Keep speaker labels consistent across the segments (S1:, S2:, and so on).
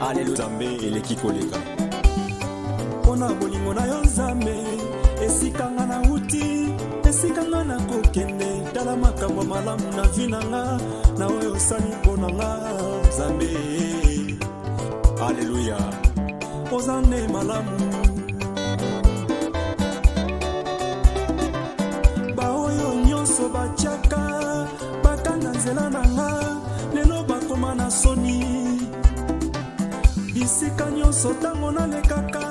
S1: Alléluia. Nzambe eleki koleka.
S2: Pona bolingo na yo Nzambe, esika nga na uti, esika nga na kokende, tala makambo malamu na vi na nga, na oyo osali mpona nga Nzambe.
S1: Alléluia.
S2: Oza nde malamu. Baoyo nyonso batiaka bakanga nzela na nga, lelo bakoma na soni. Bisika nyonso ntango nalekaka,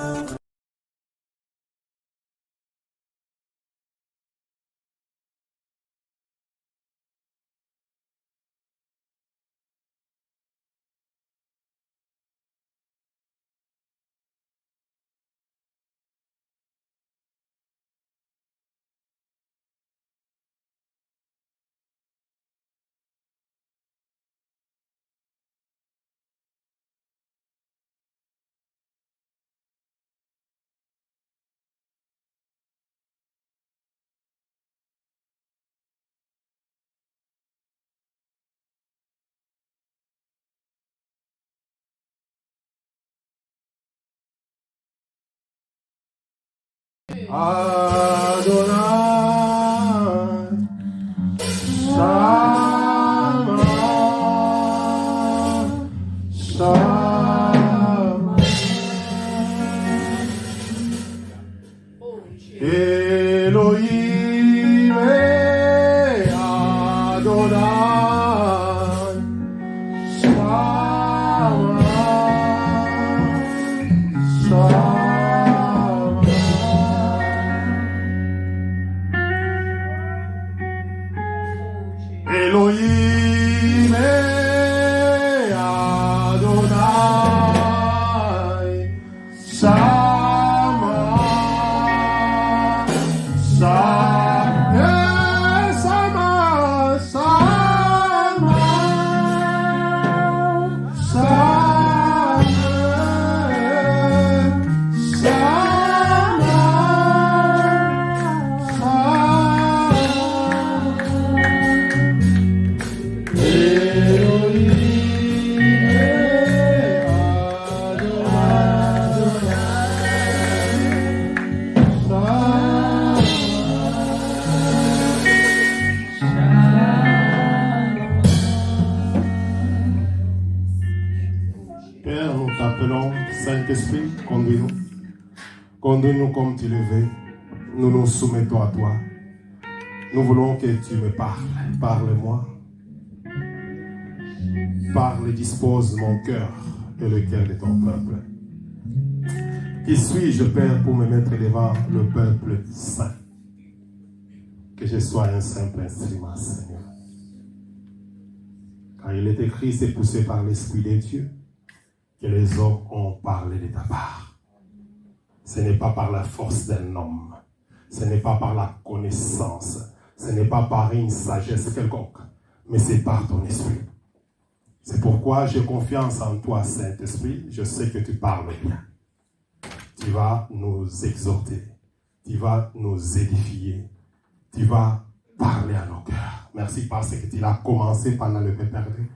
S3: Adonai, Shama, Shama, Elohim, Adonai, Shama, Shama. Elohim Adonai Shama Shama Shama Shama Père, nous t'appelons, Saint-Esprit, conduis-nous. Conduis-nous comme tu le veux. Nous nous soumettons à toi. Nous voulons que tu me parles. Parle-moi. Parle, dispose mon cœur et le cœur de ton peuple. Qui suis-je, Père, pour me mettre devant le peuple saint? Que je sois un simple instrument, Seigneur. Car il est écrit, c'est poussé par l'Esprit de Dieu que les hommes ont parlé de ta part. Ce n'est pas par la force d'un homme. Ce n'est pas par la connaissance. Ce n'est pas par une sagesse quelconque. Mais c'est par ton esprit. C'est pourquoi j'ai confiance en toi, Saint-Esprit. Je sais que tu parles bien. Tu vas nous exhorter. Tu vas nous édifier. Tu vas parler à nos cœurs. Merci parce que tu l'as commencé pendant le perdu.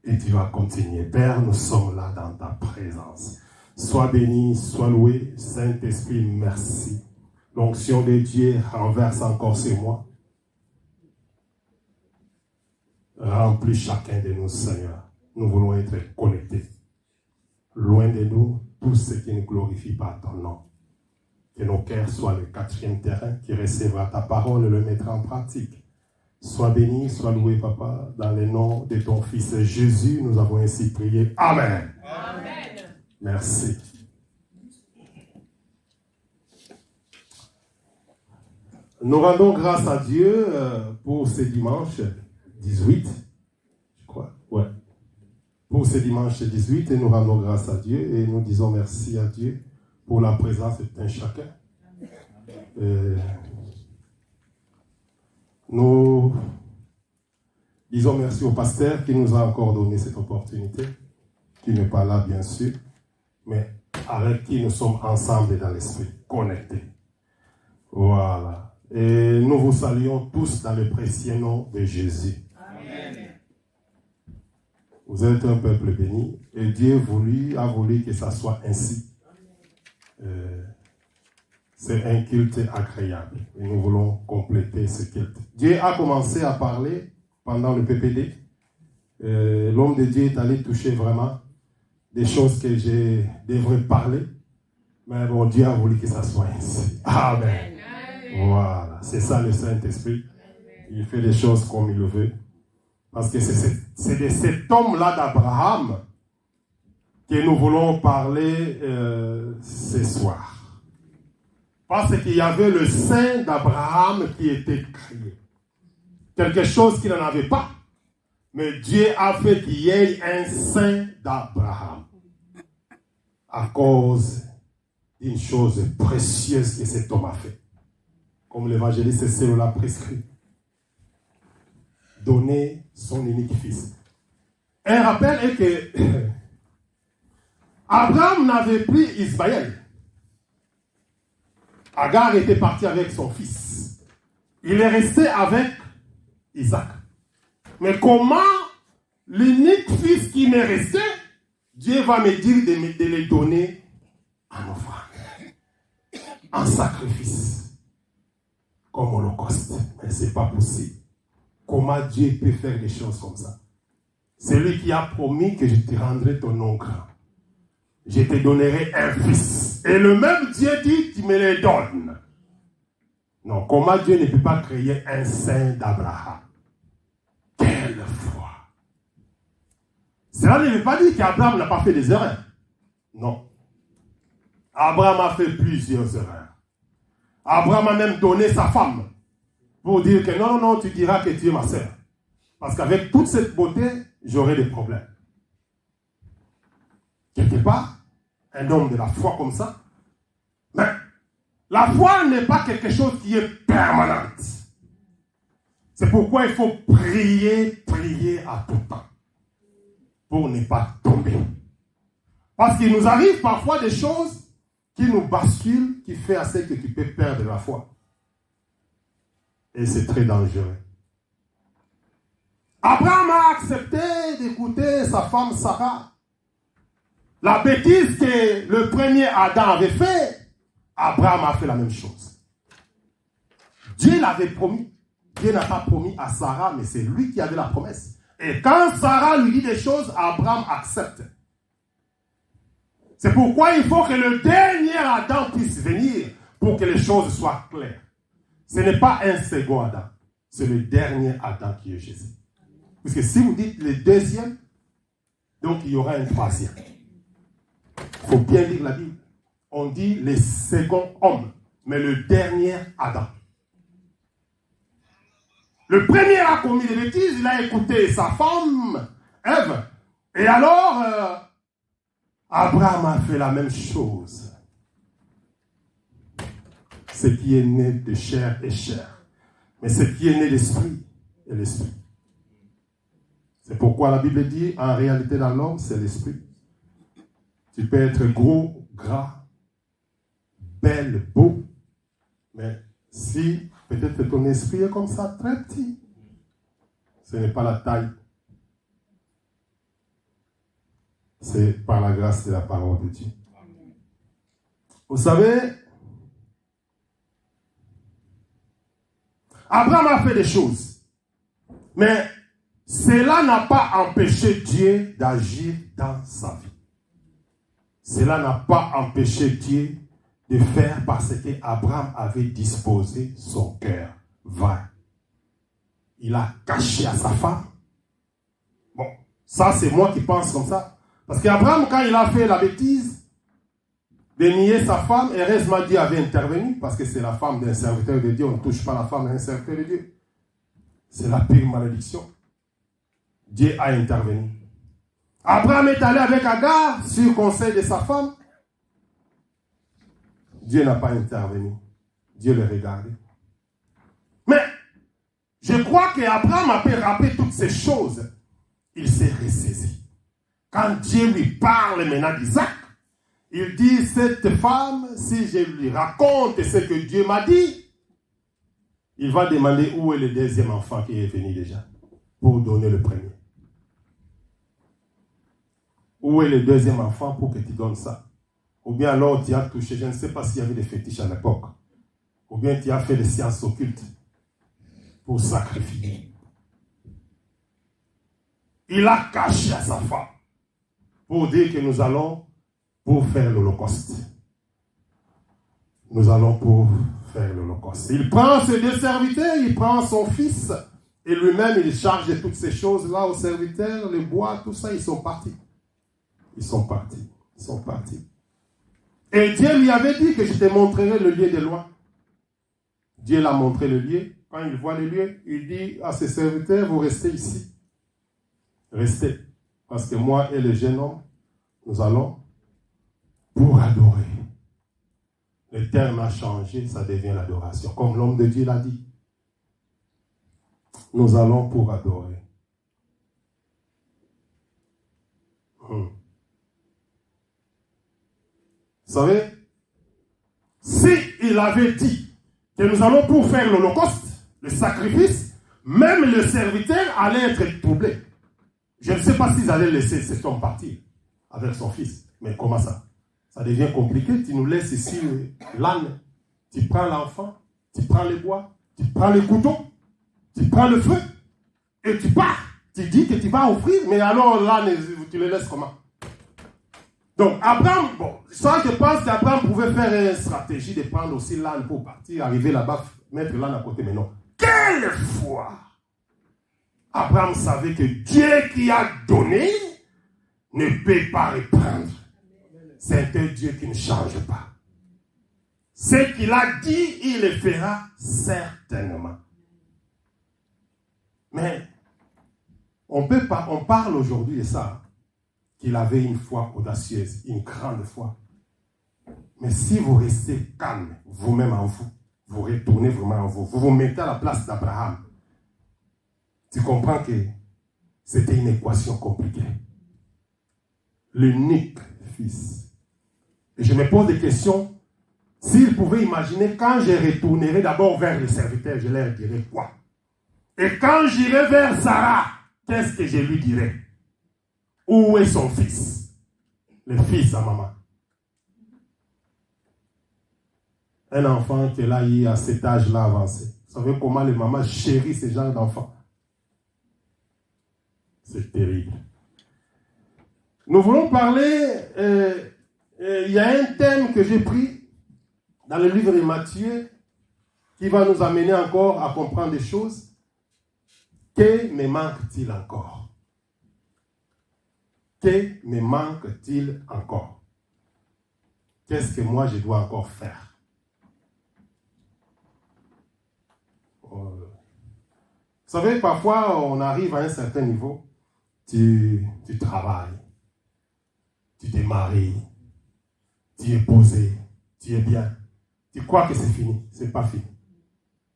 S3: Et tu vas continuer. Père, nous sommes là dans ta présence. Sois béni, sois loué. Saint-Esprit, merci. L'onction de Dieu renverse encore sur moi. Remplis chacun de nous, Seigneur. Nous voulons être connectés. Loin de nous, tout ce qui ne glorifie pas ton nom. Que nos cœurs soient le quatrième terrain qui recevra ta parole et le mettra en pratique. Sois béni, sois loué, Papa, dans le nom de ton Fils Jésus, nous avons ainsi prié. Amen. Amen. Merci. Nous rendons grâce à Dieu pour ce dimanche 18, je crois. Ouais. Pour ce dimanche 18, et nous rendons grâce à Dieu et nous disons merci à Dieu pour la présence d'un chacun. Nous disons merci au pasteur qui nous a encore donné cette opportunité, qui n'est pas là bien sûr, mais avec qui nous sommes ensemble dans l'esprit, connectés. Voilà. Et nous vous saluons tous dans le précieux nom de Jésus. Amen. Vous êtes un peuple béni et Dieu a voulu que ça soit ainsi. C'est un culte agréable et nous voulons compléter ce culte. Dieu a commencé à parler pendant le PPD. L'homme de Dieu est allé toucher vraiment des choses que je devrais parler. Mais bon, Dieu a voulu que ça soit ainsi. Amen. Voilà, c'est ça le Saint-Esprit. Il fait les choses comme il le veut. Parce que c'est de cet homme-là d'Abraham que nous voulons parler ce soir. Parce qu'il y avait le sein d'Abraham qui était créé. Quelque chose qu'il n'en avait pas. Mais Dieu a fait qu'il y ait un sein d'Abraham. À cause d'une chose précieuse que cet homme a fait. Comme l'évangéliste Célio l'a prescrit. Donner son unique fils. Un rappel est que Abraham n'avait plus Ismaël. Agar était parti avec son fils. Il est resté avec Isaac. Mais comment l'unique fils qui m'est resté, Dieu va me dire de le donner en offrande, en sacrifice, comme holocauste. Mais ce n'est pas possible. Comment Dieu peut faire des choses comme ça? C'est lui qui a promis que je te rendrai ton nom grand. Je te donnerai un fils. Et le même Dieu dit, tu me le donnes. Non, comment Dieu ne peut pas créer un sein d'Abraham? Quelle foi! Cela ne veut pas dire qu'Abraham n'a pas fait des erreurs. Non. Abraham a fait plusieurs erreurs. Abraham a même donné sa femme pour dire que non, tu diras que tu es ma sœur. Parce qu'avec toute cette beauté, j'aurai des problèmes. Quelque part, un homme de la foi comme ça. Mais la foi n'est pas quelque chose qui est permanente. C'est pourquoi il faut prier à tout temps. Pour ne pas tomber. Parce qu'il nous arrive parfois des choses qui nous basculent, qui fait assez que tu peux perdre la foi. Et c'est très dangereux. Abraham a accepté d'écouter sa femme Sarah. La bêtise que le premier Adam avait fait, Abraham a fait la même chose. Dieu l'avait promis. Dieu n'a pas promis à Sarah, mais c'est lui qui avait la promesse. Et quand Sarah lui dit des choses, Abraham accepte. C'est pourquoi il faut que le dernier Adam puisse venir pour que les choses soient claires. Ce n'est pas un second Adam, c'est le dernier Adam qui est Jésus. Parce que si vous dites le deuxième, donc il y aura un troisième. Il faut bien lire la Bible. On dit le second homme, mais le dernier Adam. Le premier a commis des bêtises, il a écouté sa femme, Ève. Et alors, Abraham a fait la même chose. Ce qui est né de chair est chair. Mais ce qui est né d'esprit est l'esprit. C'est pourquoi la Bible dit, en réalité dans l'homme, c'est l'esprit. Tu peux être gros, gras, belle, beau, mais si peut-être ton esprit est comme ça, très petit, ce n'est pas la taille. C'est par la grâce de la parole de Dieu. Vous savez, Abraham a fait des choses, mais cela n'a pas empêché Dieu d'agir dans sa vie. Cela n'a pas empêché Dieu de faire parce qu'Abraham avait disposé son cœur vain. Il a caché à sa femme. Bon, ça c'est moi qui pense comme ça. Parce qu'Abraham, quand il a fait la bêtise de nier sa femme, heureusement Dieu avait intervenu, parce que c'est la femme d'un serviteur de Dieu, on ne touche pas la femme d'un serviteur de Dieu. C'est la pire malédiction. Dieu a intervenu. Abraham est allé avec Agar sur conseil de sa femme. Dieu n'a pas intervenu. Dieu le regardait. Mais je crois qu'Abraham a pu rappeler toutes ces choses. Il s'est ressaisi. Quand Dieu lui parle maintenant d'Isaac, il dit, cette femme, si je lui raconte ce que Dieu m'a dit, il va demander où est le deuxième enfant qui est venu déjà pour donner le premier. Où est le deuxième enfant pour que tu donnes ça? Ou bien alors tu as touché, je ne sais pas s'il y avait des fétiches à l'époque. Ou bien tu as fait des sciences occultes pour sacrifier. Il a caché à sa femme pour dire que nous allons pour faire l'Holocauste. Nous allons pour faire l'Holocauste. Il prend ses deux serviteurs, il prend son fils et lui-même il charge de toutes ces choses-là aux serviteurs, les bois, tout ça, ils sont partis. Ils sont partis. Et Dieu lui avait dit que je te montrerai le lieu de loin. Dieu l'a montré le lieu. Quand il voit le lieu, il dit à ses serviteurs, vous restez ici. Restez. Parce que moi et le jeune homme, nous allons pour adorer. Le terme a changé, ça devient l'adoration. Comme l'homme de Dieu l'a dit. Nous allons pour adorer. Vous savez, s'il avait dit que nous allons pour faire l'Holocauste, le sacrifice, même le serviteur allait être troublé. Je ne sais pas s'ils allaient laisser cet homme partir avec son fils. Mais comment ça? Ça devient compliqué. Tu nous laisses ici l'âne. Tu prends l'enfant, tu prends les bois, tu prends les couteaux, tu prends le feu et tu pars. Tu dis que tu vas offrir, mais alors l'âne, tu le laisses comment? Donc, Abraham, ça je pense qu'Abraham pouvait faire une stratégie de prendre aussi l'âne pour partir, arriver là-bas, mettre l'âne à côté, mais non. Quelle foi! Abraham savait que Dieu qui a donné ne peut pas reprendre. C'est un Dieu qui ne change pas. Ce qu'il a dit, il le fera certainement. Mais, on parle aujourd'hui de ça. Il avait une foi audacieuse, une grande foi. Mais si vous restez calme, vous-même en vous, vous retournez vraiment en vous, vous vous mettez à la place d'Abraham, tu comprends que c'était une équation compliquée. L'unique fils. Et je me pose des questions. S'il pouvait imaginer, quand je retournerai d'abord vers les serviteurs, je leur dirai quoi? Et quand j'irai vers Sarah, qu'est-ce que je lui dirai? Où est son fils? Le fils à maman. Un enfant qui est là, il est à cet âge-là avancé. Vous savez comment les mamans chérissent ce genre d'enfants? C'est terrible. Nous voulons parler, il y a un thème que j'ai pris dans le livre de Matthieu qui va nous amener encore à comprendre des choses. Que me manque-t-il encore? Que me manque-t-il encore? Qu'est-ce que moi je dois encore faire? Vous savez, parfois on arrive à un certain niveau, tu travailles, tu te maries, tu es posé, tu es bien. Tu crois que c'est fini, c'est pas fini.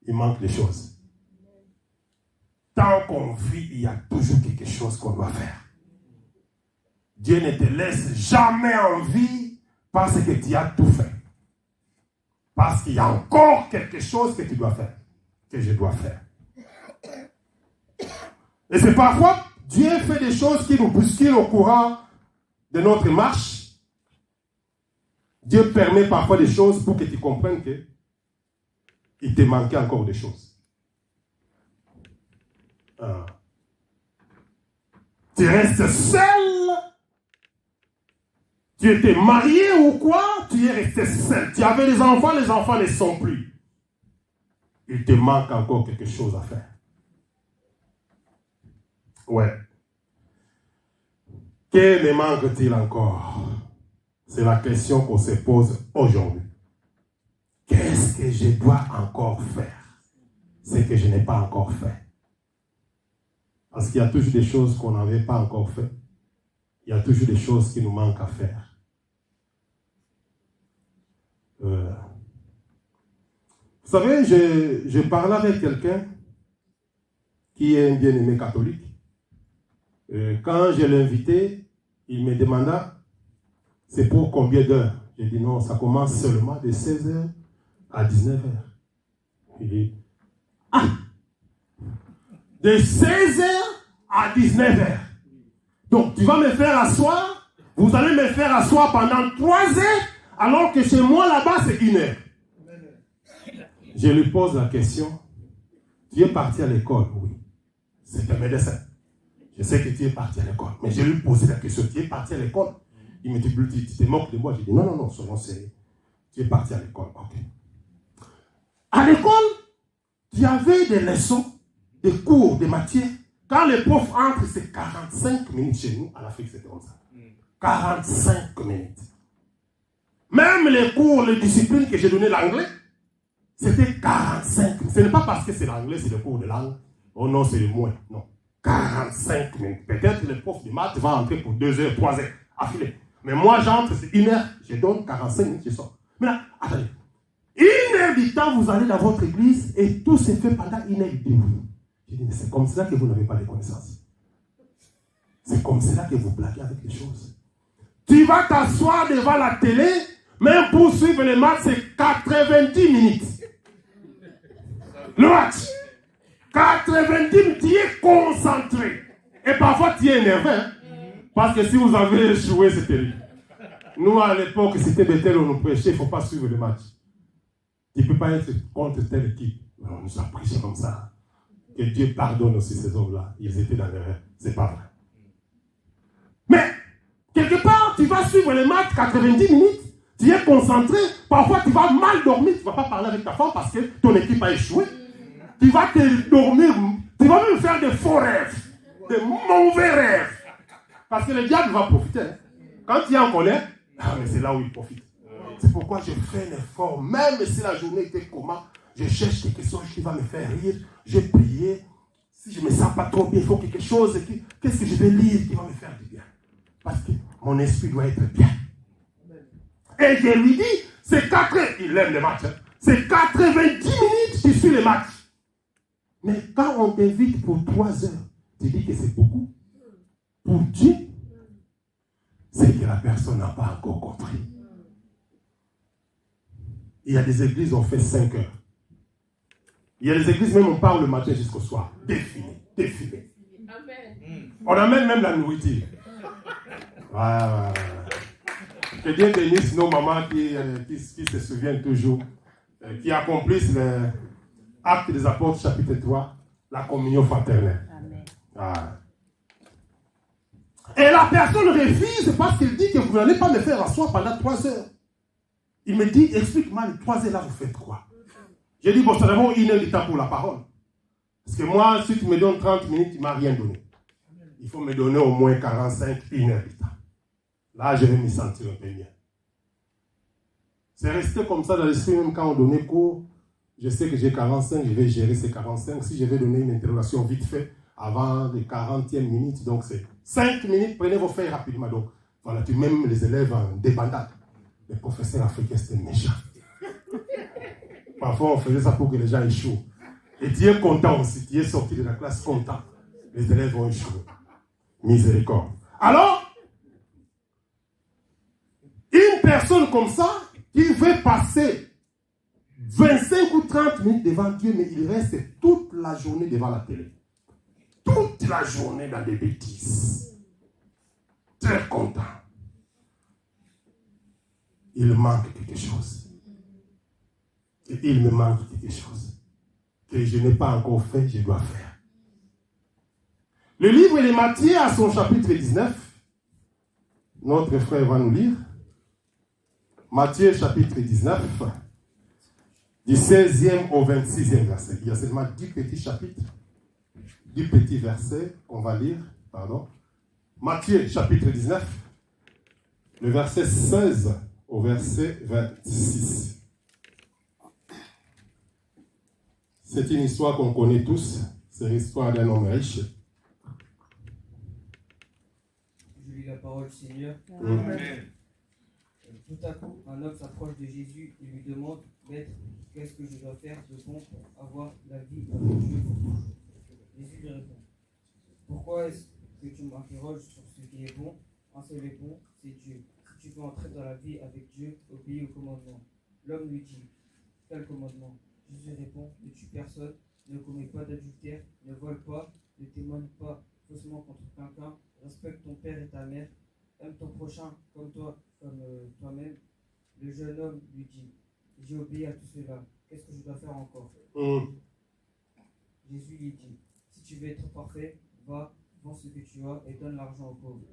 S3: Il manque des choses. Tant qu'on vit, il y a toujours quelque chose qu'on doit faire. Dieu ne te laisse jamais en vie parce que tu as tout fait. Parce qu'il y a encore quelque chose que tu dois faire, que je dois faire. Et c'est parfois, Dieu fait des choses qui nous bousculent au courant de notre marche. Dieu permet parfois des choses pour que tu comprennes que il te manquait encore des choses. Tu restes seul. Tu étais marié ou quoi? Tu es resté seul. Tu avais des enfants ne sont plus. Il te manque encore quelque chose à faire. Ouais. Que me manque-t-il encore? C'est la question qu'on se pose aujourd'hui. Qu'est-ce que je dois encore faire? C'est que je n'ai pas encore fait. Parce qu'il y a toujours des choses qu'on n'avait pas encore fait. Il y a toujours des choses qui nous manquent à faire. Vous savez, je parlais avec quelqu'un qui est un bien-aimé catholique. Quand je l'ai invité, il me demanda, c'est pour combien d'heures? J'ai dit non, ça commence seulement de 16h à 19h. Il dit, de 16h à 19h. Donc, tu vas me faire asseoir Vous allez me faire asseoir pendant 3 heures, alors que chez moi, là-bas, c'est 1 heure. Je lui pose la question. Tu es parti à l'école? Oui. C'est un médecin. Je sais que tu es parti à l'école. Mais je lui ai posé la question. Tu es parti à l'école? Il me dit, tu te moques de moi. Je dis, non, selon c'est... Tu es parti à l'école. Ok. À l'école, tu avais des leçons, des cours, des matières. Quand les profs entrent, c'est 45 minutes chez nous. En Afrique, c'est comme ça. 45 minutes. Même les cours, les disciplines que j'ai donné l'anglais, c'était 45 minutes. Ce n'est pas parce que c'est l'anglais, c'est le cours de langue. Oh non, c'est le moins. Non. 45 minutes. Peut-être le prof de maths va entrer pour 2 heures, 3 heures, affilé. Mais moi, j'entre, c'est 1 heure. Je donne 45 minutes, je sors. Maintenant, attendez. 1 heure du temps, vous allez dans votre église et tout se fait pendant 1 heure et demie. Je dis, mais c'est comme cela que vous n'avez pas de connaissances. C'est comme cela que vous blaguez avec les choses. Tu vas t'asseoir devant la télé, même pour suivre les matchs, c'est 90 minutes. Le match. 90 minutes, tu es concentré. Et parfois, tu es énervé. Hein? Parce que si vous avez échoué, c'est terrible. Nous, à l'époque, c'était Bethel, on nous prêchait, il ne faut pas suivre le match. Tu ne peux pas être contre telle équipe. On nous a prêché comme ça. Que Dieu pardonne aussi ces hommes-là. Ils étaient dans l'erreur. Ce n'est pas vrai. Mais, quelque part, tu vas suivre les matchs 90 minutes. Tu es concentré. Parfois, tu vas mal dormir. Tu ne vas pas parler avec ta femme parce que ton équipe a échoué. Tu vas te dormir. Tu vas même faire des faux rêves. Des mauvais rêves. Parce que le diable va profiter. Hein. Quand tu es en colère, mais c'est là où il profite. C'est pourquoi je fais un effort. Même si la journée était comment, je cherche quelque chose qui va me faire rire. Je prie. Si je ne me sens pas trop bien, il faut quelque chose. Qu'est-ce que je vais lire qui va me faire du bien? Parce que mon esprit doit être bien. Et je lui dis, c'est 4 heures. Il aime les matchs. Hein. C'est 90 minutes qui suit les matchs. Mais quand on t'invite pour 3 heures, tu dis que c'est beaucoup. Pour Dieu, c'est que la personne n'a pas encore compris. Il y a des églises où on fait 5 heures. Il y a des églises même où on part le matin jusqu'au soir. Défilé. Amen. On amène même la nourriture. Voilà. Que Dieu bénisse nos mamans qui se souviennent toujours, qui accomplissent l'acte des apôtres chapitre 3, la communion fraternelle. Amen. Voilà. Et la personne refuse parce qu'il dit que vous n'allez pas me faire asseoir pendant 3 heures. Il me dit, explique-moi, les 3 heures là, vous faites quoi? J'ai dit, bon, c'est d'abord 1 heure de temps pour la parole. Parce que moi, si tu me donnes 30 minutes, tu ne m'as rien donné. Il faut me donner au moins 45, 1 heure de temps. Là, je vais me sentir un peu bien. C'est resté comme ça dans l'esprit, même quand on donnait cours. Je sais que j'ai 45, je vais gérer ces 45. Si je vais donner une interrogation vite fait, avant les 40e minutes, donc c'est 5 minutes, prenez vos feuilles rapidement. Donc, voilà, tu mets les élèves en débandade. Les professeurs africains, c'était méchant. Parfois, on faisait ça pour que les gens échouent. Et tu es content aussi, tu es sorti de la classe content. Les élèves vont échouer. Miséricorde. Alors, une personne comme ça, qui veut passer 25 ou 30 minutes devant Dieu, mais il reste toute la journée devant la télé. Toute la journée dans des bêtises. Très content. Il manque quelque chose. Et il me manque quelque chose. Que je n'ai pas encore fait, je dois faire. Le livre de Matthieu, à son chapitre 19, notre frère va nous lire. Matthieu, chapitre 19, du 16e au 26e verset. Il y a seulement 10 petits chapitres. 10 petits versets qu'on va lire. Matthieu, chapitre 19, le verset 16 au verset 26. C'est une histoire qu'on connaît tous. C'est l'histoire d'un homme riche.
S4: Je lis la parole du Seigneur. Amen. Tout à coup, un homme s'approche de Jésus et lui demande, Maître, qu'est-ce que je dois faire de bon pour avoir la vie avec Dieu? Jésus lui répond, pourquoi est-ce que tu m'interroges sur ce qui est bon? Un seul est bon, c'est Dieu. Si tu veux entrer dans la vie avec Dieu, obéis au commandement. L'homme lui dit, quel commandement? Jésus répond, ne tue personne, ne commets pas d'adultère, ne vole pas, ne témoigne pas faussement contre quelqu'un, respecte ton père et ta mère. aime ton prochain comme toi-même. Le jeune homme lui dit, j'ai obéi à tout cela, qu'est-ce que je dois faire encore? Jésus lui dit, si tu veux être parfait, va, vends ce que tu as et donne l'argent aux pauvres.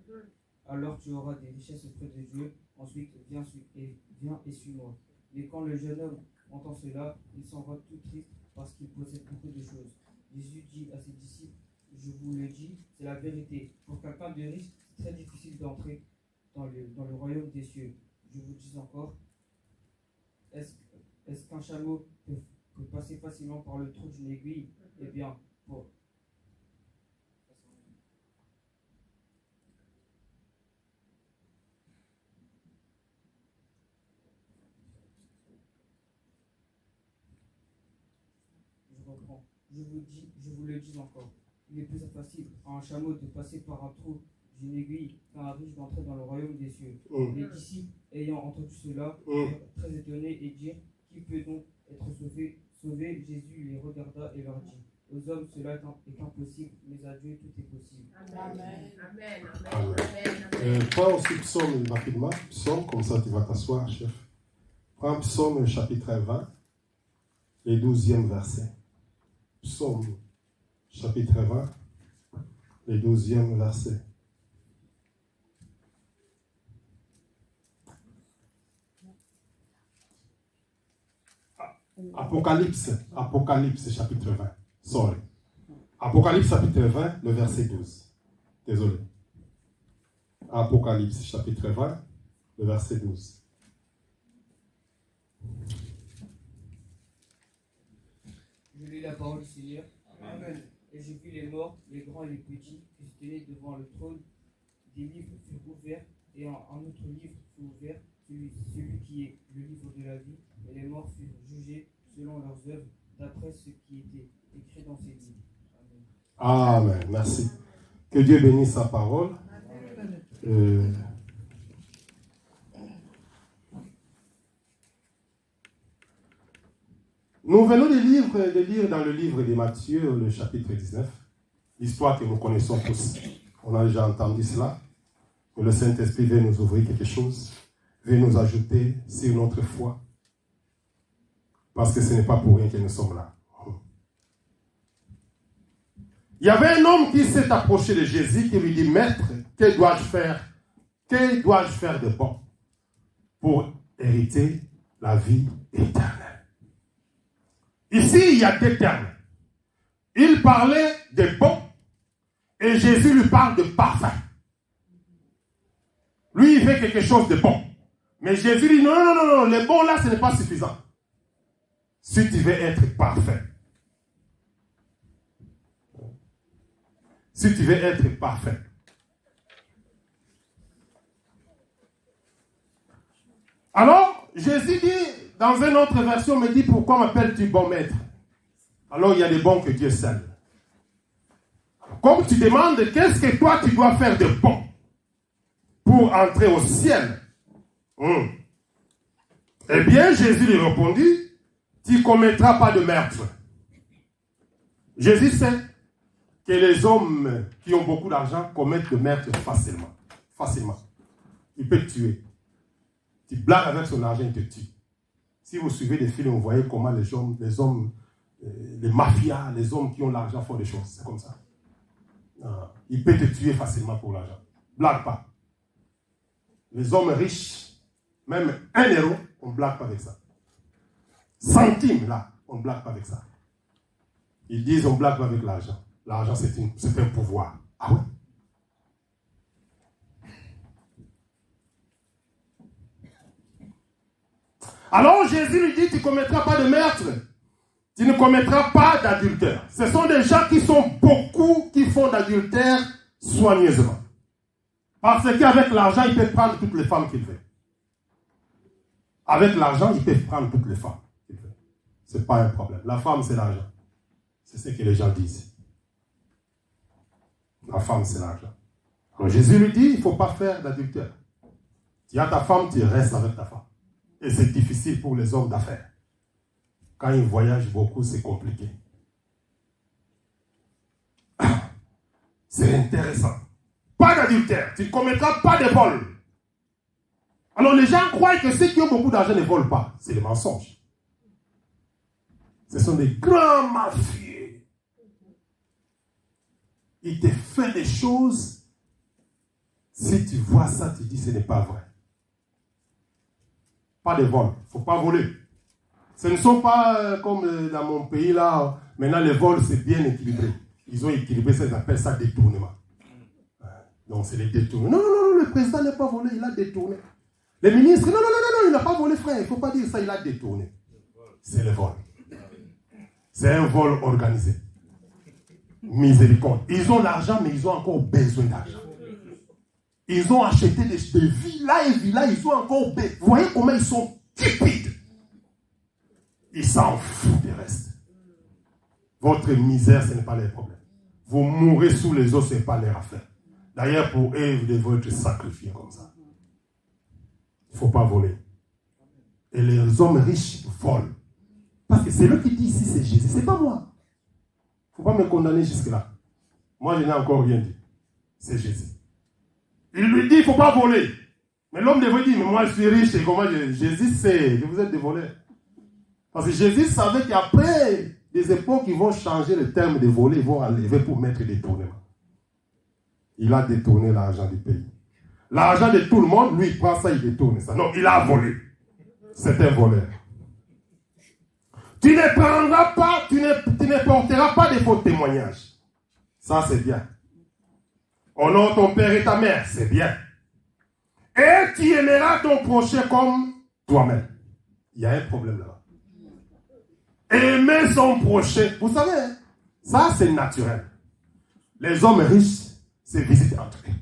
S4: Alors tu auras des richesses auprès de Dieu. Ensuite, viens et suis-moi. Mais quand le jeune homme entend cela, il s'en va tout triste parce qu'il possède beaucoup de choses. Jésus dit à ses disciples, je vous le dis, c'est la vérité. Pour quelqu'un de riche, c'est très difficile d'entrer dans le royaume des cieux. Je vous dis encore, est-ce qu'un chameau peut passer facilement par le trou d'une aiguille? Eh bien, je reprends. Je vous le dis encore. Il est plus facile à un chameau de passer par un trou d'une aiguille qu'à un riche d'entrer dans le royaume des cieux. Les disciples, ayant entendu cela, furent très étonnés et dirent, qui peut donc être sauvé? Jésus les regarda et leur dit, aux hommes cela est impossible, mais à Dieu tout est possible.
S5: Amen. Amen.
S3: Amen. Prends aussi Psaume rapidement. Psaume, comme ça tu vas t'asseoir, chef. Prends Psaume chapitre 20, les 12e versets. Psaume chapitre 20, les 12e versets. Apocalypse chapitre 20. Sorry. Apocalypse chapitre 20, le verset 12. Désolé. Apocalypse chapitre 20, le verset 12.
S4: Je lis la parole du Seigneur. Amen. Et je vis les morts, les grands et les petits, qui se tenaient devant le trône. Des livres furent ouverts, et un autre livre fut ouvert, celui qui est le livre de la vie, et les morts furent jugés selon leurs œuvres, d'après ce qui était écrit dans ces livres. Amen.
S3: Amen. Merci. Que Dieu bénisse sa parole. Nous venons de lire dans le livre de Matthieu, le chapitre 19, l'histoire que nous connaissons tous. On a déjà entendu cela. Que le Saint-Esprit veut nous ouvrir quelque chose, veut nous ajouter sur notre foi. Parce que ce n'est pas pour rien que nous sommes là. Il y avait un homme qui s'est approché de Jésus qui lui dit, Maître, que dois-je faire? Que dois-je faire de bon pour hériter la vie éternelle? Ici, il y a deux termes. Il parlait de bon et Jésus lui parle de parfait. Lui, il fait quelque chose de bon. Mais Jésus dit, non, le bon là, ce n'est pas suffisant. Si tu veux être parfait. Si tu veux être parfait. Alors, Jésus dit, dans une autre version, me dit, pourquoi m'appelles-tu bon maître? Alors, il y a des bons que Dieu scelle. Comme tu demandes, qu'est-ce que toi tu dois faire de bon pour entrer au ciel? Eh bien, Jésus lui répondit, tu ne commettras pas de meurtre. Jésus sait que les hommes qui ont beaucoup d'argent commettent le meurtre facilement. Facilement. Il peut te tuer. Tu blagues avec son argent, il te tue. Si vous suivez des films, vous voyez comment les mafias, les hommes qui ont l'argent font des choses. C'est comme ça. Il peut te tuer facilement pour l'argent. Blague pas. Les hommes riches, même 1 euro, on ne blague pas avec ça. Centime, là, on ne blague pas avec ça. Ils disent on ne blague pas avec l'argent. L'argent, c'est un pouvoir. Ah oui? Alors Jésus lui dit, tu ne commettras pas de meurtre. Tu ne commettras pas d'adultère. Ce sont des gens qui sont beaucoup qui font d'adultère soigneusement. Parce qu'avec l'argent, ils peuvent prendre toutes les femmes qu'ils veulent. Avec l'argent, ils peuvent prendre toutes les femmes qu'ils veulent. Ce n'est pas un problème. La femme, c'est l'argent. C'est ce que les gens disent. La femme, c'est l'argent. Alors Jésus lui dit, il ne faut pas faire d'adultère. Tu as ta femme, tu restes avec ta femme. Et c'est difficile pour les hommes d'affaires. Quand ils voyagent beaucoup, c'est compliqué. C'est intéressant. pas d'adultère, tu ne commettras pas de vol. Alors les gens croient que ceux qui ont beaucoup d'argent ne volent pas. C'est le mensonge. Ce sont des grands mafieux. Ils te font des choses. Si tu vois ça, tu dis ce n'est pas vrai. Pas de vol. Il ne faut pas voler. Ce ne sont pas comme dans mon pays là. Maintenant, les vols, c'est bien équilibré. Ils ont équilibré ça, ils appellent ça détournement. Donc, c'est les détournements. Non, le président n'a pas volé, il a détourné. Les ministres, non, il n'a pas volé, frère. Il ne faut pas dire ça, il a détourné. C'est le vol. C'est un vol organisé. Miséricorde. Ils ont l'argent, mais ils ont encore besoin d'argent. Ils ont acheté des villas et villas, ils ont encore besoin. Vous voyez comment ils sont stupides. Ils s'en foutent des restes. Votre misère, ce n'est pas leur problème. Vous mourrez sous les eaux, ce n'est pas leur affaire. D'ailleurs, pour eux, vous devez être sacrifiés comme ça. Il ne faut pas voler. Et les hommes riches volent. Parce que c'est eux qui disent ici, c'est Jésus. Ce n'est pas moi. Il ne faut pas me condamner jusque-là. Moi, je n'ai encore rien dit. C'est Jésus. Il lui dit, il ne faut pas voler. Mais l'homme devrait dire, mais moi, je suis riche. Et comment Jésus sait que vous êtes des voleurs. Parce que Jésus savait qu'après des époques, ils vont changer le terme de voler, ils vont enlever pour mettre détournement. Il a détourné l'argent du pays. L'argent de tout le monde, lui, il prend ça, il détourne ça. Non, il a volé. C'est un voleur. Tu ne prendras pas, tu ne porteras pas de faux témoignages. Ça, c'est bien. Honore ton père et ta mère, c'est bien. Et tu aimeras ton prochain comme toi-même. Il y a un problème là. Aimer son prochain. Vous savez, ça c'est naturel. Les hommes riches se visitent entre eux.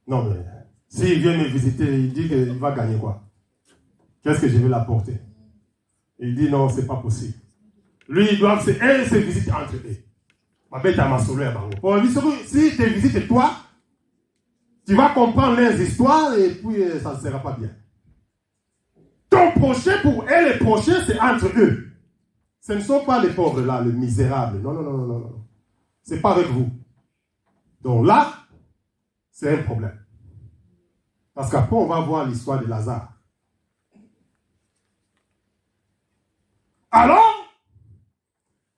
S3: Non mais, s'il vient me visiter, il dit qu'il va gagner quoi? Qu'est-ce que je vais l'apporter? Il dit non, c'est pas possible. Lui, ils doivent se visiter entre eux. Ma bête à ma soleil, si tu visites toi, tu vas comprendre leurs histoires et puis ça ne sera pas bien. Ton prochain, pour eux, les prochains, c'est entre eux. Ce ne sont pas les pauvres là, les misérables. Non. Ce n'est pas avec vous. Donc là, c'est un problème. Parce qu'après, on va voir l'histoire de Lazare. Alors,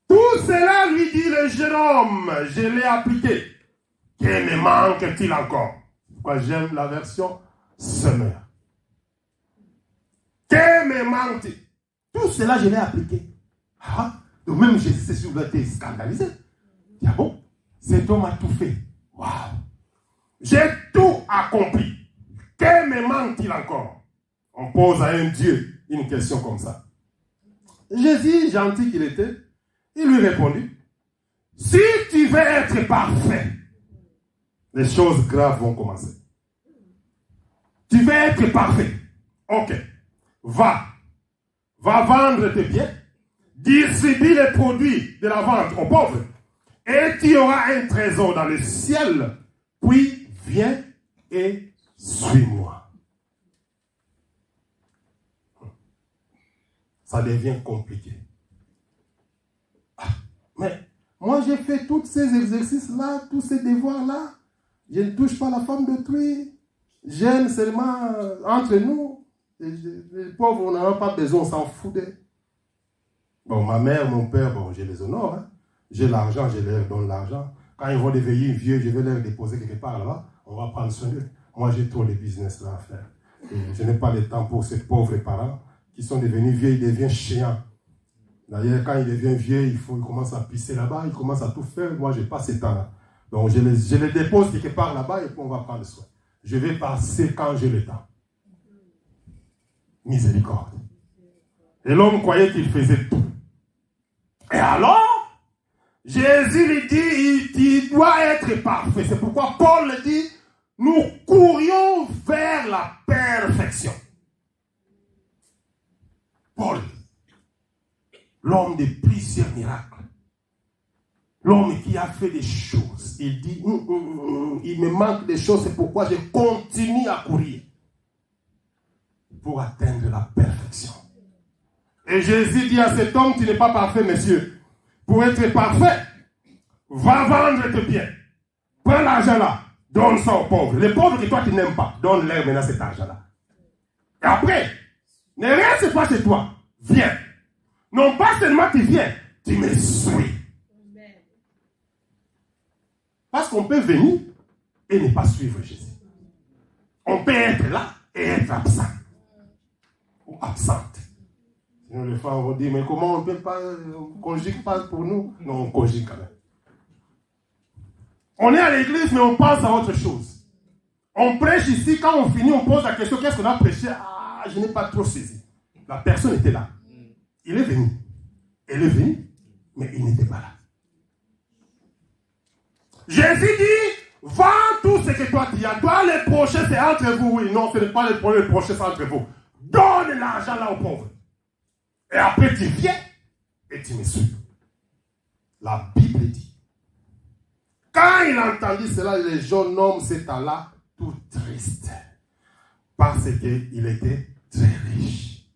S3: tout cela lui dit le jeune homme, je l'ai appliqué. Que me manque-t-il encore? Pourquoi j'aime la version semeur. Que me manque-t-il? Tout cela, je l'ai appliqué. Ah, donc même Jésus s'est souvent été scandalisé. Ah bon? Cet homme a tout fait. Waouh! J'ai tout accompli. Que me manque-t-il encore? On pose à un Dieu une question comme ça. Jésus, gentil qu'il était, il lui répondit, si tu veux être parfait, les choses graves vont commencer. Tu veux être parfait. Ok. Va vendre tes biens, distribue les produits de la vente aux pauvres, et tu auras un trésor dans le ciel, puis viens et suis-moi. Ça devient compliqué. Mais moi j'ai fait tous ces exercices-là, tous ces devoirs-là. Je ne touche pas la femme d'autrui. J'aime seulement entre nous. Les pauvres, on n'en a pas besoin, on s'en fout d'eux. Bon, ma mère, mon père, bon, je les honore. Hein. J'ai l'argent, je leur donne l'argent. Quand ils vont devenir vieux, je vais leur déposer quelque part là-bas. On va prendre soin d'eux. Moi, j'ai trop de business là à faire. Et je n'ai pas le temps pour ces pauvres parents qui sont devenus vieux, ils deviennent chiants. D'ailleurs, quand ils deviennent vieux, ils commencent à pisser là-bas, ils commencent à tout faire. Moi, je n'ai pas ce temps-là. Donc, je les dépose quelque part là-bas et puis on va prendre soin. Je vais passer quand j'ai le temps. Miséricorde. Et l'homme croyait qu'il faisait tout. Et alors, Jésus lui dit, il doit être parfait. C'est pourquoi Paul le dit, nous courions vers la perfection. Paul, l'homme de plusieurs miracles, l'homme qui a fait des choses, il dit, il me manque des choses, c'est pourquoi je continue à courir pour atteindre la perfection. Et Jésus dit à cet homme, tu n'es pas parfait, monsieur. Pour être parfait, va vendre tes biens. Prends l'argent là, Donne ça aux pauvres. Les pauvres que toi tu n'aimes pas, donne-leur maintenant cet argent-là. Et après, ne reste pas chez toi. Viens. Non pas seulement tu viens, tu me suis. Parce qu'on peut venir et ne pas suivre Jésus. On peut être là et être absent. Ou absente. Sinon les femmes vont dire, mais comment on ne peut pas, on ne conjugue pas pour nous? Non, on conjugue quand même. On est à l'église, mais on pense à autre chose. On prêche ici, quand on finit, on pose la question, qu'est-ce qu'on a prêché? Ah, je n'ai pas trop saisi. La personne était là. Il est venu. Elle est venue, mais il n'était pas là. Jésus dit, vends tout ce que toi tu as. Toi, les prochains, c'est entre vous. Oui, non, ce n'est pas les prochains, c'est entre vous. Donne l'argent là aux pauvres. Et après, tu viens et tu me suis. La Bible dit. Quand il entendit cela, le jeune homme s'est allé tout triste. Parce qu'il était très riche.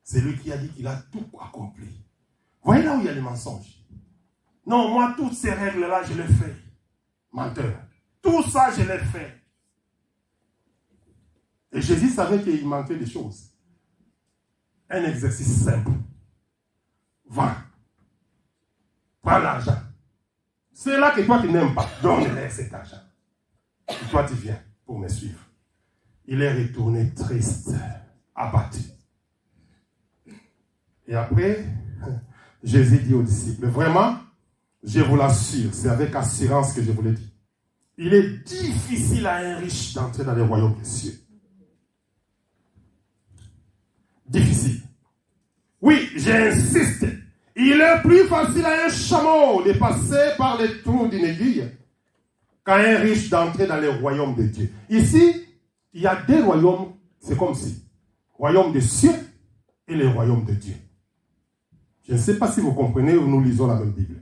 S3: C'est lui qui a dit qu'il a tout accompli. Voyez là où il y a les mensonges. Non, moi, toutes ces règles-là, je les fais. Menteur. Tout ça, je l'ai fait. Et Jésus savait qu'il manquait des choses. Un exercice simple. Va. Prends l'argent. C'est là que toi, tu n'aimes pas. Donne-leur cet argent. Et toi, tu viens pour me suivre. Il est retourné triste, abattu. Et après, Jésus dit aux disciples, vraiment, je vous l'assure, c'est avec assurance que je vous le dis. Il est difficile à un riche d'entrer dans les royaumes des cieux. Difficile. Oui, j'insiste. Il est plus facile à un chameau de passer par les trous d'une aiguille qu'à un riche d'entrer dans les royaumes de Dieu. Ici, il y a deux royaumes, c'est comme si. Royaume des cieux et le royaume de Dieu. Je ne sais pas si vous comprenez ou nous lisons la même Bible.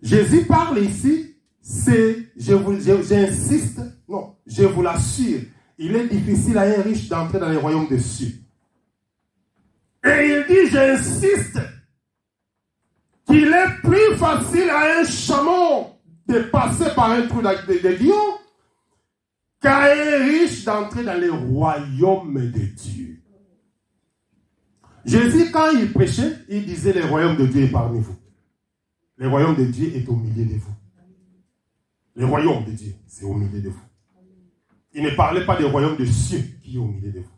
S3: Jésus parle ici, j'insiste, non, je vous l'assure, il est difficile à un riche d'entrer dans les royaumes des cieux. Et il dit, j'insiste, qu'il est plus facile à un chameau de passer par un trou de lion qu'à un riche d'entrer dans les royaumes de Dieu. Jésus, quand il prêchait, il disait, le royaume de Dieu est parmi vous. Le royaume de Dieu est au milieu de vous. Le royaume de Dieu, c'est au milieu de vous. Il ne parlait pas du royaume des cieux qui est au milieu de vous.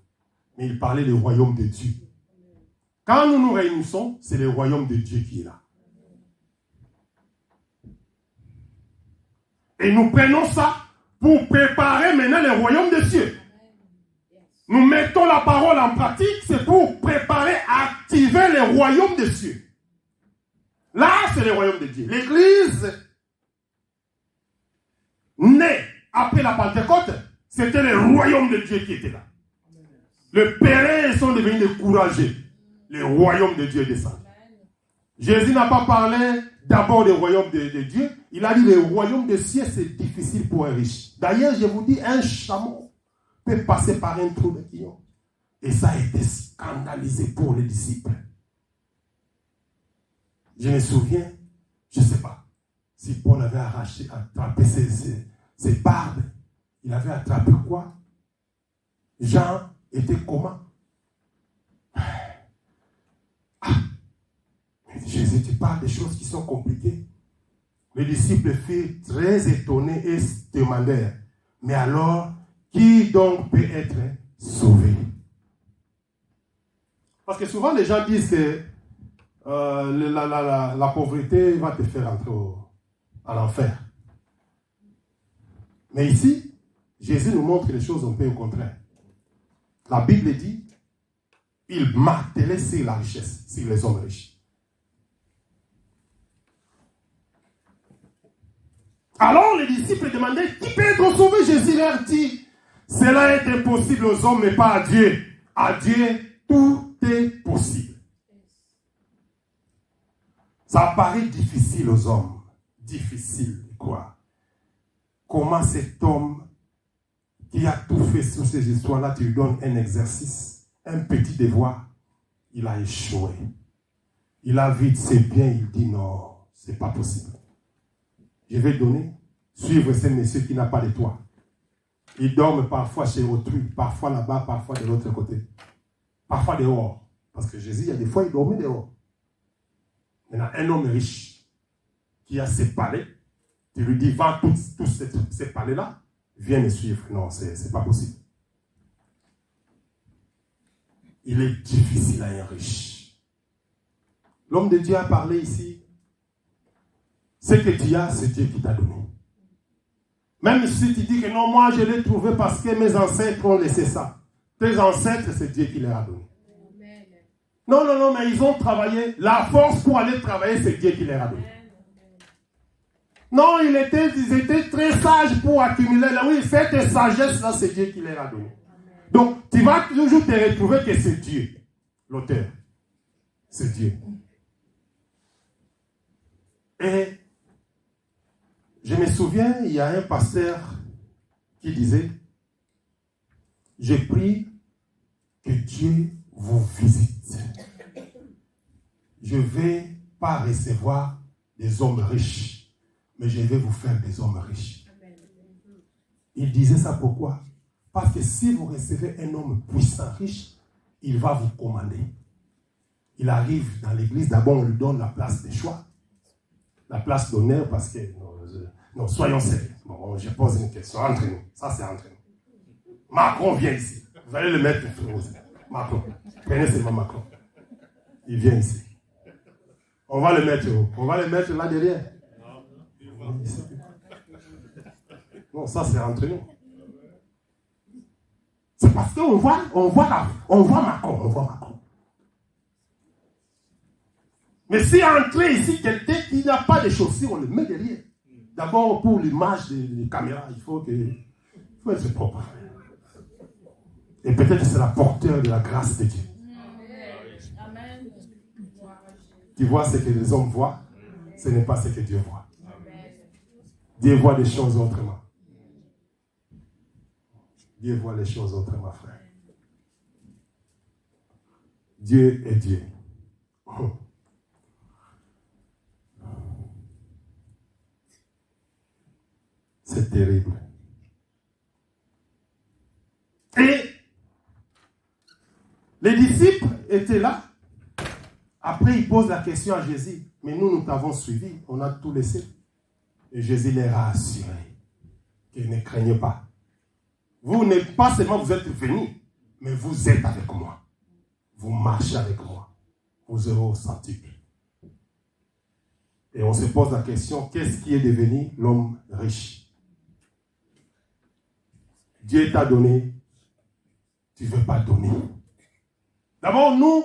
S3: Mais il parlait du royaume de Dieu. Quand nous nous réunissons, c'est le royaume de Dieu qui est là. Et nous prenons ça pour préparer maintenant le royaume des cieux. Nous mettons la parole en pratique, c'est pour préparer, activer le royaume des cieux. Là, c'est le royaume de Dieu. L'église née après la Pentecôte, c'était le royaume de Dieu qui était là. Les pèlerins sont devenus découragés. Le royaume de Dieu descend. Jésus n'a pas parlé d'abord du royaume de Dieu. Il a dit le royaume des cieux, c'est difficile pour un riche. D'ailleurs, je vous dis, un chameau peut passer par un trou de lion. Et ça a été scandalisé pour les disciples. Je me souviens, je ne sais pas, si Paul avait attrapé ses barbes, il avait attrapé quoi? Jean était comment? Jésus, tu parles des choses qui sont compliquées. Les disciples furent très étonnés et se demandèrent, mais alors, qui donc peut être sauvé? Parce que souvent les gens disent que la pauvreté va te faire entrer à l'enfer. Mais ici, Jésus nous montre les choses un peu au contraire. La Bible dit, il martelait sur la richesse, sur les hommes riches. Alors les disciples demandaient, qui peut être sauvé? Jésus leur dit, cela est impossible aux hommes, mais pas à Dieu. À Dieu, tout est possible. Ça paraît difficile aux hommes. Difficile, quoi? Comment cet homme qui a tout fait sur ces histoires-là, tu lui donnes un exercice, un petit devoir, il a échoué. Il a vu ses biens, il dit non, c'est pas possible. je vais donner, suivre ces messieurs qui n'ont pas de toit. Ils dorment parfois chez autrui, parfois là-bas, parfois de l'autre côté. Parfois dehors. Parce que Jésus, il y a des fois, il dormait dehors. Maintenant, un homme riche qui a ses palais, tu lui dis, vends tous ces palais-là, viens me suivre. Non, c'est pas possible. Il est difficile à un riche. L'homme de Dieu a parlé ici. Ce que tu as, c'est Dieu qui t'a donné. Même si tu dis que non, moi je l'ai trouvé parce que mes ancêtres ont laissé ça. Tes ancêtres, c'est Dieu qui leur a donné. Non, mais ils ont travaillé. La force pour aller travailler, c'est Dieu qui leur a donné. Non, ils étaient très sages pour accumuler. Oui, cette sagesse-là, c'est Dieu qui leur a donné. Donc, tu vas toujours te retrouver que c'est Dieu, l'auteur. C'est Dieu. Et je me souviens, il y a un pasteur qui disait, je prie que Dieu vous visite. Je ne vais pas recevoir des hommes riches, mais je vais vous faire des hommes riches. Il disait ça pourquoi? Parce que si vous recevez un homme puissant, riche, il va vous commander. Il arrive dans l'église, d'abord on lui donne la place de choix, la place d'honneur, parce que, non, soyons sérieux. Bon, je pose une question entre nous. Ça, c'est entre nous. Macron vient ici. Vous allez le mettre aussi. Macron. Prenez seulement Macron. Il vient ici. On va le mettre où? On va le mettre là derrière. Non, ça, c'est entre nous. C'est parce qu'on voit Macron. Mais si entrer ici quelqu'un qui n'a pas de chaussures, on le met derrière. D'abord, pour l'image des caméras, il faut être propre. Et peut-être que c'est la porteur de la grâce de Dieu. Amen. Tu vois ce que les hommes voient, ce n'est pas ce que Dieu voit. Dieu voit les choses autrement. Dieu voit les choses autrement, frère. Dieu est Dieu. C'est terrible. Et les disciples étaient là. Après, ils posent la question à Jésus. Mais nous t'avons suivi. On a tout laissé. Et Jésus les a assurés qu'ils ne craignent pas. Vous n'êtes pas seulement vous êtes venus, mais vous êtes avec moi. Vous marchez avec moi. Vous aurez au centuple. Et on se pose la question, qu'est-ce qui est devenu l'homme riche? Dieu t'a donné, tu ne veux pas donner. D'abord, nous,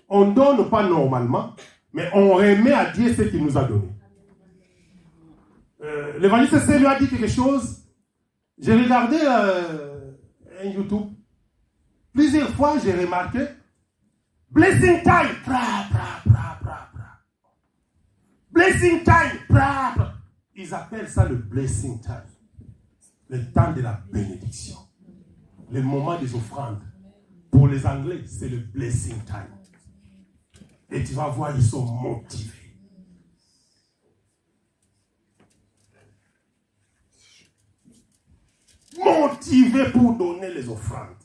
S3: on ne donne pas normalement, mais on remet à Dieu ce qu'il nous a donné. L'évangéliste C lui a dit quelque chose. J'ai regardé un YouTube. Plusieurs fois, j'ai remarqué blessing time. Blessing time. Ils appellent ça le blessing time. Le temps de la bénédiction. Le moment des offrandes. Pour les Anglais, c'est le blessing time. Et tu vas voir, ils sont motivés. Motivés pour donner les offrandes.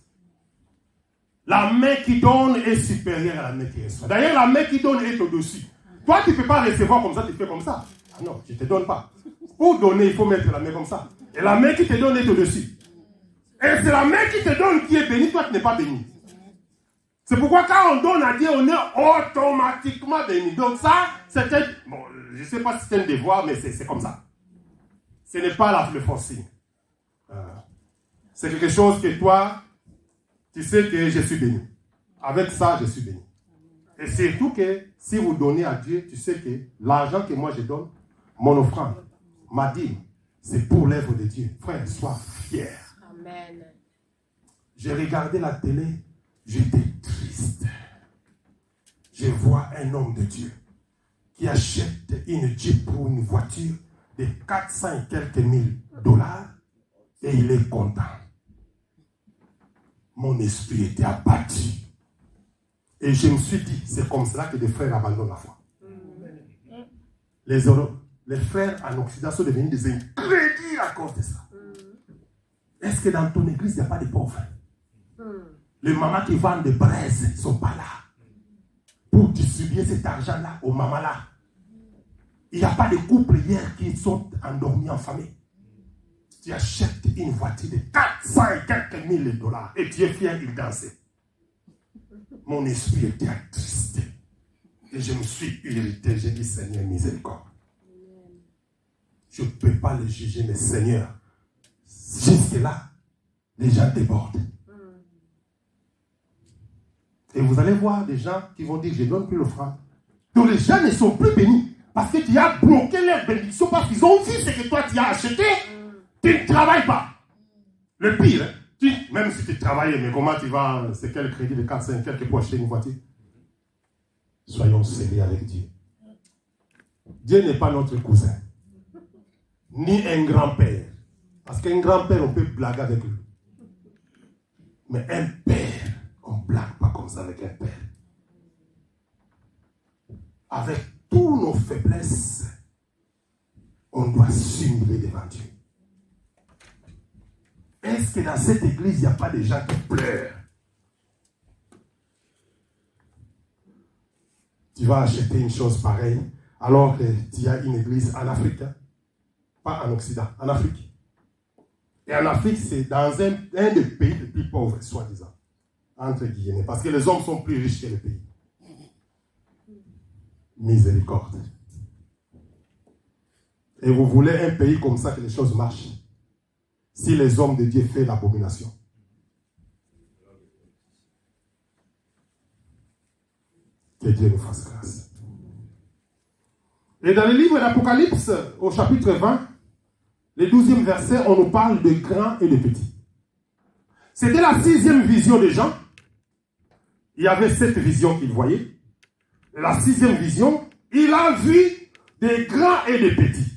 S3: La main qui donne est supérieure à la main qui reçoit. D'ailleurs, la main qui donne est au-dessus. Toi, tu ne peux pas recevoir comme ça, tu fais comme ça. Ah non, je ne te donne pas. Pour donner, il faut mettre la main comme ça. Et la main qui te donne est au-dessus. Et c'est la main qui te donne qui est bénie, toi tu n'es pas béni. C'est pourquoi quand on donne à Dieu, on est automatiquement béni. Donc ça, c'était... Bon, je ne sais pas si c'est un devoir, mais c'est comme ça. Ce n'est pas le forcing. C'est quelque chose que toi, tu sais que je suis béni. Avec ça, je suis béni. Et surtout que si vous donnez à Dieu, tu sais que l'argent que moi je donne, mon offrande, ma dîme, c'est pour l'œuvre de Dieu. Frère, sois fier. Amen. J'ai regardé la télé, j'étais triste. Je vois un homme de Dieu qui achète une Jeep pour une voiture de 400 et quelques mille dollars et il est content. Mon esprit était abattu. Et je me suis dit, c'est comme cela que des frères abandonnent la foi. les frères en Occident sont devenus des incrédules à cause de ça. Est-ce que dans ton église, il n'y a pas de pauvres? Les mamans qui vendent des braises ne sont pas là pour distribuer cet argent-là aux mamans-là. Il n'y a pas de couples hier qui sont endormis en famille. Tu achètes une voiture de 400 et quelques mille dollars et tu es fier, il dansait. Mon esprit était attristé. Et je me suis irrité. J'ai dit, Seigneur, miséricorde. Je ne peux pas le juger, mais Seigneur, jusque-là, les gens débordent. Et vous allez voir des gens qui vont dire, je ne donne plus l'offrande. Donc les gens ne sont plus bénis. Parce que tu as bloqué leur bénédiction parce qu'ils ont vu ce que toi tu as acheté. Tu ne travailles pas. Le pire, même si tu travailles, mais comment tu vas, c'est quel crédit de 4-5 quelques pour acheter une voiture? Soyons sérieux avec Dieu. Dieu n'est pas notre cousin. Ni un grand-père. Parce qu'un grand-père, on peut blaguer avec lui. Mais un père, on ne blague pas comme ça avec un père. Avec toutes nos faiblesses, on doit s'humilier devant Dieu. Est-ce que dans cette église, il n'y a pas des gens qui pleurent? Tu vas acheter une chose pareille alors que tu as une église en Afrique, hein? Pas en Occident, en Afrique. Et en Afrique, c'est dans un des pays les plus pauvres, soi-disant, entre guillemets, parce que les hommes sont plus riches que les pays. Miséricorde. Et vous voulez un pays comme ça que les choses marchent? Si les hommes de Dieu font l'abomination. Que Dieu nous fasse grâce. Et dans le livre d'Apocalypse, au chapitre 20, le 12e verset, on nous parle de grands et de petits. C'était la 6e vision des gens. Il y avait 7 visions qu'il voyait. La 6e vision, il a vu des grands et des petits.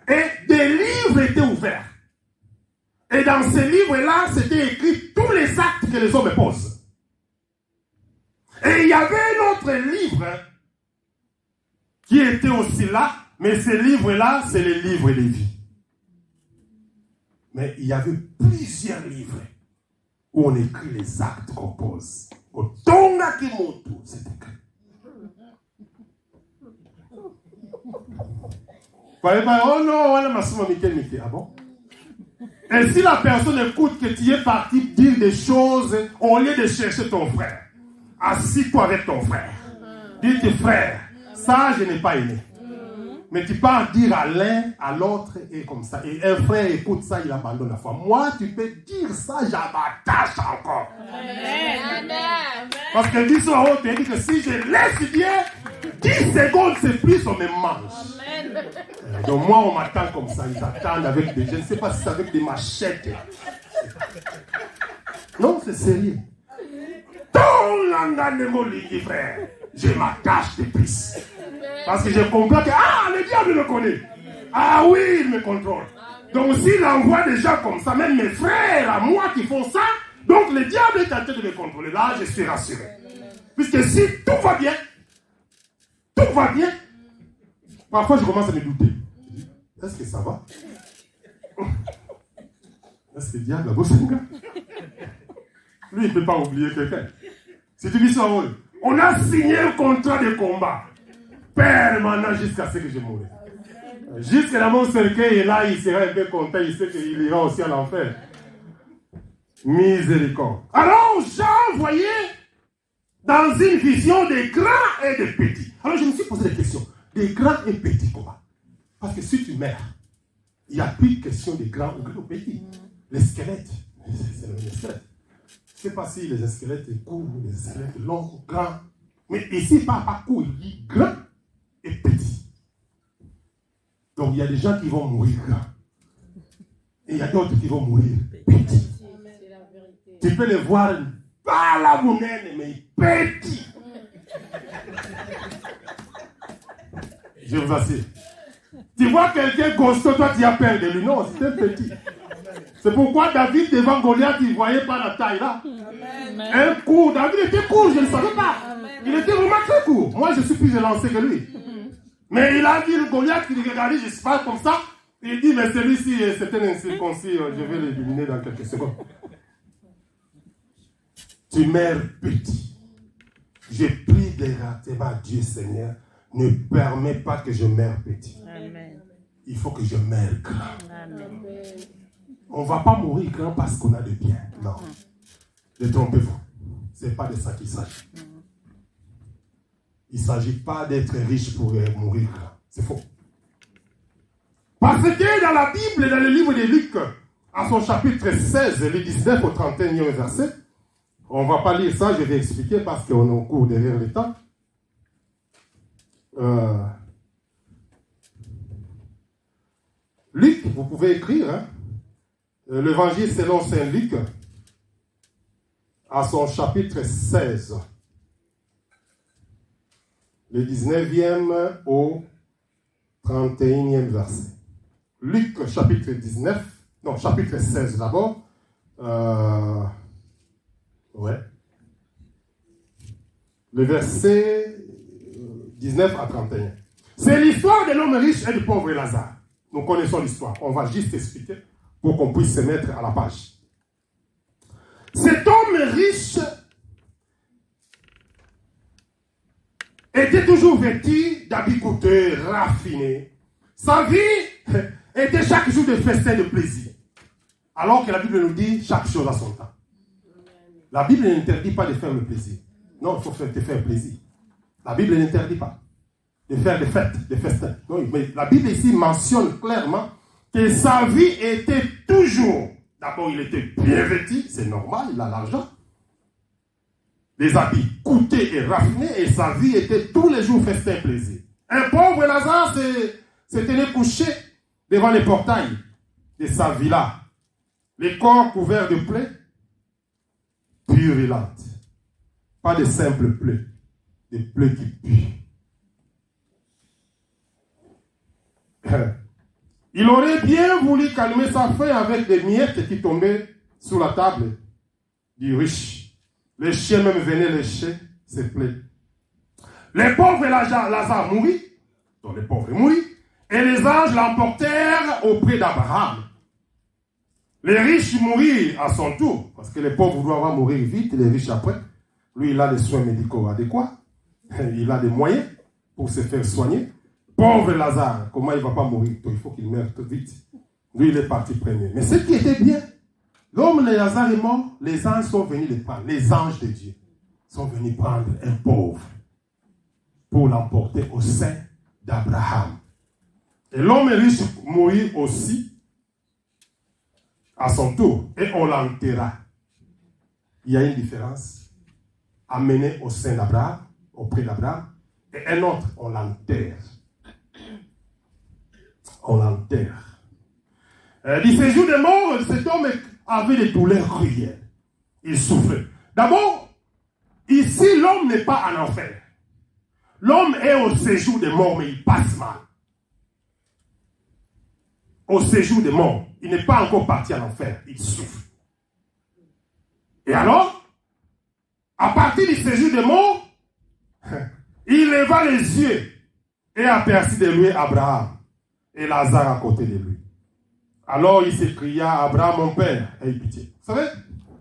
S3: Et des livres étaient ouverts. Et dans ces livres-là, c'était écrit tous les actes que les hommes posent. Et il y avait un autre livre qui était aussi là, mais ce livre-là, c'est le livre des vies. Mais il y avait plusieurs livres où on écrit les actes qu'on pose. Au tonga qui monte, c'est écrit. Oh non, on a ah bon? Et si la personne écoute que tu es parti dire des choses, au lieu de chercher ton frère, assis-toi avec ton frère. Dis-toi, frère, ça je n'ai pas aimé. Mais tu pars dire à l'un, à l'autre, et comme ça. Et un frère écoute ça, il abandonne la foi. Moi, tu peux dire ça, j'abattache encore. Amen. Parce que dit sur haut, tu dit que si je laisse Dieu, 10 secondes, c'est plus, on me mange. Amen. Donc moi, on m'attend comme ça. Ils attendent avec des... Je ne sais pas si c'est avec des machettes. Non, c'est sérieux. Ton langage de mon ligue, frère. Je m'attache de plus. Parce que je comprends que, le diable me connaît. Ah oui, il me contrôle. Donc s'il envoie des gens comme ça, même mes frères à moi qui font ça, donc le diable est en train de me contrôler. Là, je suis rassuré. Puisque si tout va bien, parfois je commence à me douter. Est-ce que ça va? Est-ce que le diable a beau Seigneur? Lui, il ne peut pas oublier quelqu'un. Si tu dis ça, on a signé un contrat de combat permanent jusqu'à ce que je mourrai. Jusqu'à dans mon cercueil, et là, il sera un peu content, il sait qu'il ira aussi à l'enfer. Miséricorde. Alors, Jean voyait dans une vision des grands et des petits. Alors, je me suis posé des questions. Des grands et petits comment? Parce que si tu meurs, il n'y a plus de question des grands ou petits. Les squelettes, c'est le squelette. Je ne sais pas si les squelettes sont courts, les squelettes longs, grands. Mais ici, pas court, il dit grand et petit. Donc, il y a des gens qui vont mourir grands. Et il y a d'autres qui vont mourir petits. Tu peux les voir pas la mounette, mais petits. Je vous assure. Tu vois quelqu'un costaud, toi tu as peur de lui. Non, c'était petit. C'est pourquoi David devant Goliath, il ne voyait pas la taille là. Amen. Un court, David était court, je ne savais pas. Amen. Il était vraiment très court. Moi je suis plus élancé que lui. Mais il a dit, le Goliath, il regardait, je parle comme ça. Et il dit, mais celui-ci, c'est un incirconcis, je vais l'éliminer dans quelques secondes. Tu meurs petit. J'ai pris des ratés, Dieu Seigneur, ne permet pas que je meure petit.
S5: Amen.
S3: Il faut que je meure grand.
S5: Amen.
S3: On ne va pas mourir grand parce qu'on a de bien. Non. Détrompez-vous. Ce n'est pas de ça qu'il s'agit. Il ne s'agit pas d'être riche pour mourir grand. C'est faux. Parce que dans la Bible, dans le livre de Luc, à son chapitre 16, le 19 au 31e verset, on ne va pas lire ça, je vais expliquer parce qu'on est en cours derrière le temps. Luc, vous pouvez écrire, hein? L'évangile selon Saint Luc, à son chapitre 16, le 19e au 31e verset. Luc, chapitre 16 d'abord. Le verset 19 à 31. C'est l'histoire de l'homme riche et du pauvre Lazare. Nous connaissons l'histoire. On va juste expliquer pour qu'on puisse se mettre à la page. Cet homme riche était toujours vêtu d'habits coûteux, raffinés. Sa vie était chaque jour de festin de plaisir. Alors que la Bible nous dit chaque chose à son temps. La Bible n'interdit pas de faire le plaisir. Non, il faut te faire plaisir. La Bible n'interdit pas de faire des fêtes, des festins. Non, mais la Bible ici mentionne clairement que sa vie était toujours, d'abord il était bien vêtu, c'est normal, il a l'argent. Des habits coûtés et raffinés, et sa vie était tous les jours festin et plaisir. Un pauvre Lazare se tenait couché devant les portails de sa villa, les corps couverts de plaies purulentes. Pas de simples plaies, des plaies qui puent. Il aurait bien voulu calmer sa faim avec des miettes qui tombaient sous la table du riche. Les chiens même venaient lécher ses plaies. Les pauvres Lazare mourit, donc les pauvres mourit, et les anges l'emportèrent auprès d'Abraham. Les riches mourirent à son tour, parce que les pauvres doivent mourir vite, les riches après. Lui, il a des soins médicaux adéquats, il a des moyens pour se faire soigner. Pauvre Lazare, comment il ne va pas mourir? Il faut qu'il meure tout vite. Lui, il est parti premier. Mais ce qui était bien, l'homme de Lazare est mort, les anges sont venus le prendre. Les anges de Dieu sont venus prendre un pauvre pour l'emporter au sein d'Abraham. Et l'homme riche mourit aussi à son tour. Et on l'enterra. Il y a une différence. Amené au sein d'Abraham, auprès d'Abraham, et un autre, on l'enterre. On l'enterre. Du séjour de mort, cet homme avait des douleurs cruelles. Il souffrait. D'abord, ici, l'homme n'est pas en enfer. L'homme est au séjour de mort, mais il passe mal. Au séjour de mort, il n'est pas encore parti en enfer. Il souffre. Et alors, à partir du séjour de mort, il leva les yeux et aperçut de lui Abraham et Lazare à côté de lui. Alors il s'écria, Abraham, mon père, aie pitié. Vous savez,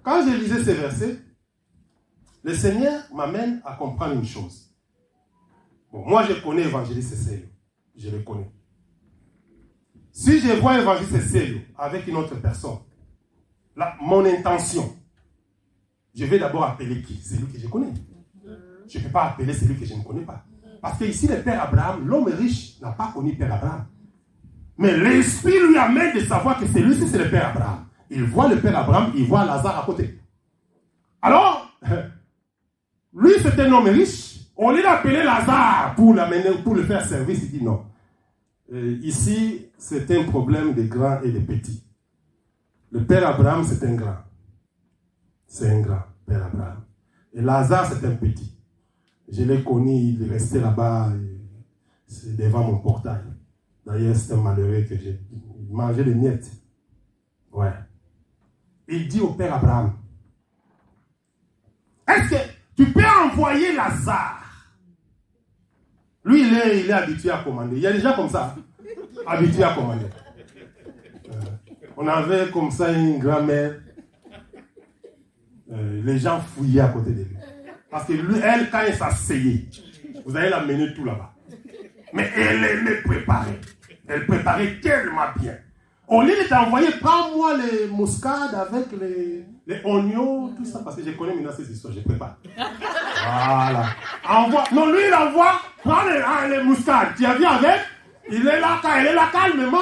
S3: quand je lisais ces versets, le Seigneur m'amène à comprendre une chose. Bon, moi je connais Évangéliste Cécile, je le connais. Si je vois Évangéliste Cécile avec une autre personne, là, mon intention, je vais d'abord appeler qui? Celui que je connais. Je ne peux pas appeler celui que je ne connais pas. Parce que ici, le père Abraham, l'homme riche n'a pas connu père Abraham. Mais l'esprit lui amène de savoir que celui-ci, c'est le père Abraham. Il voit le père Abraham, il voit Lazare à côté. Alors, lui, c'est un homme riche. On l'a appelé Lazare pour l'amener, pour le faire service. Il dit non. Ici, c'est un problème de grands et de petits. Le père Abraham, c'est un grand. C'est un grand, père Abraham. Et Lazare, c'est un petit. Je l'ai connu, il restait là-bas, c'est devant mon portail. D'ailleurs, c'est un malheureux que j'ai mangé des miettes. Ouais. Il dit au père Abraham, est-ce que tu peux envoyer Lazare Lui, il est habitué à commander. Il y a des gens comme ça, habitués à commander. On avait comme ça une grand-mère. Les gens fouillaient à côté de lui. Parce que lui, elle, quand elle s'asseyait, vous allez la mener tout là-bas. Mais elle aimait préparer. Elle préparait tellement bien. Au lieu de t'envoyer, prends-moi les muscades avec les oignons, tout ça, parce que je connais maintenant ces histoires, je prépare. Voilà. Envoie. Non, lui, il envoie, prends les muscades. Tu as vu avec? Il est là, elle est là calmement.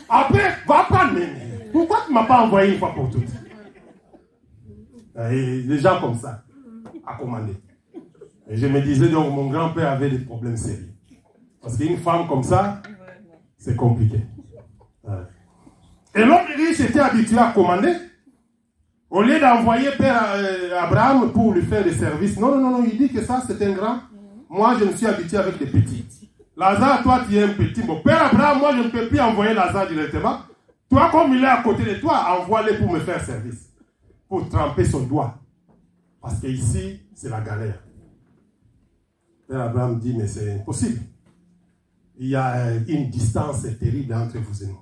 S3: Après, va prendre. Mais pourquoi tu ne m'as pas envoyé une fois pour toutes? Et les gens comme ça, à commander. Et je me disais, donc, mon grand-père avait des problèmes sérieux. Parce qu'une femme comme ça, c'est compliqué. Et l'homme riche était habitué à commander. Au lieu d'envoyer Père Abraham pour lui faire des services, non, il dit que ça c'est un grand. Moi je me suis habitué avec des petits. Lazare, toi tu es un petit. Bon, Père Abraham, moi je ne peux plus envoyer Lazare directement. Toi, comme il est à côté de toi, envoie-le pour me faire service. Pour tremper son doigt. Parce que ici, c'est la galère. Père Abraham dit, mais c'est impossible. Il y a une distance terrible entre vous et nous.